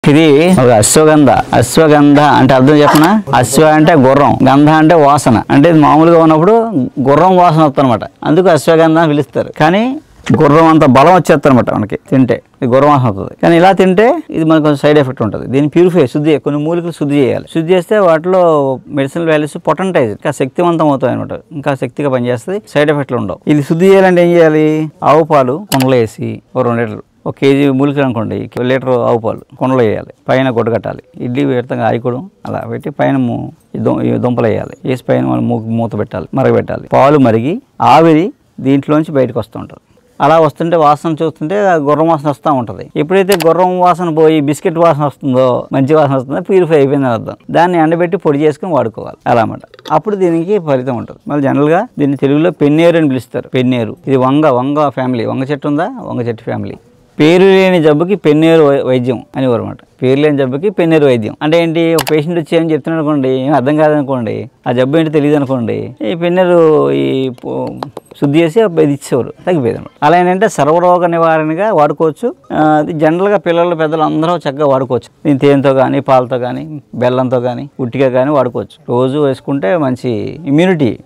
ఇది ఒక అశ్వగంధ అంటే అర్థం చెప్పనా? అశ్వ అంటే గుర్రం, గంధ అంటే వాసన. అంటే ఇది మామూలుగా ఉన్నప్పుడు గుర్రం వాసన వస్తుంది అనమాట, అందుకు అశ్వగంధ అని పిలుస్తారు. కానీ గుర్రం అంత బలం వచ్చేస్తుంది అనమాట మనకి తింటే, ఇది గుర్రం వాసన అవుతుంది. కానీ ఇలా తింటే ఇది మనకు కొంచెం సైడ్ ఎఫెక్ట్ ఉంటుంది. దీన్ని ప్యూరిఫై శుద్ధి, కొన్ని మూలికలు శుద్ధి చేయాలి. శుద్ధి చేస్తే వాటిలో మెడిసినల్ వాల్యూస్ పొటెంటైజ్ ఇంకా శక్తివంతం అవుతాయి అనమాట, ఇంకా శక్తిగా పనిచేస్తుంది, సైడ్ ఎఫెక్ట్లు ఉండవు. ఇది శుద్ధి చేయాలంటే ఏం చేయాలి? ఆవు పాలు కుండలో వేసి 2 లీటర్లు, 1 కేజీ మూలికలు అనుకోండి, 1 లీటర్ ఆవు పాలు కుండలో వేయాలి, పైన గుడ్డ కట్టాలి, ఇడ్లీ పెడతాం ఆయికూడం అలా పెట్టి పైన దుంపలు వేయాలి, వేసి పైన మూత పెట్టాలి, మరగబెట్టాలి. పాలు మరిగి ఆవిరి దీంట్లోంచి బయటకు వస్తూ ఉంటుంది. అలా వస్తుంటే వాసన చూస్తుంటే గుర్రం వాసన వస్తూ ఉంటుంది. ఎప్పుడైతే గుర్రం వాసన పోయి బిస్కెట్ వాసన వస్తుందో, మంచి వాసన వస్తుందో ప్యూరిఫై అయిపోయిందని అర్థం. దాన్ని ఎండబెట్టి పొడి చేసుకుని వాడుకోవాలి అలా అన్నమాట. అప్పుడు దీనికి ఫలితం ఉంటుంది. మళ్ళీ జనరల్గా దీన్ని తెలుగులో పెన్నేరు అని పిలుస్తారు. పెన్నేరు ఇది వంగ ఫ్యామిలీ, వంగ చెట్టు ఉందా, వంగ చెట్టు ఫ్యామిలీ. పేరు లేని జబ్బుకి పెన్నేరు వైద్యం అనేవారు అనమాట. పేరు లేని జబ్బుకి పెన్నేరు వైద్యం అంటే ఏంటి? ఒక పేషెంట్ వచ్చి ఏం చెప్తున్నాడు అనుకోండి, ఏం అర్థం కాదనుకోండి, ఆ జబ్బు ఏంటో తెలియదు అనుకోండి, ఈ పెన్నేరు శుద్ధి చేసి ఇది ఇచ్చేవారు, తగ్గిపోయేది అనమాట. అలా ఏంటంటే సర్వరోగ నివారణగా వాడుకోవచ్చు. జనరల్గా పిల్లలు పెద్దలు అందరూ చక్కగా వాడుకోవచ్చు. దీని తేనెతో కానీ, పాలతో కానీ, బెల్లంతో కానీ, ఉట్టిగా కానీ వాడుకోవచ్చు. రోజు వేసుకుంటే మంచి ఇమ్యూనిటీ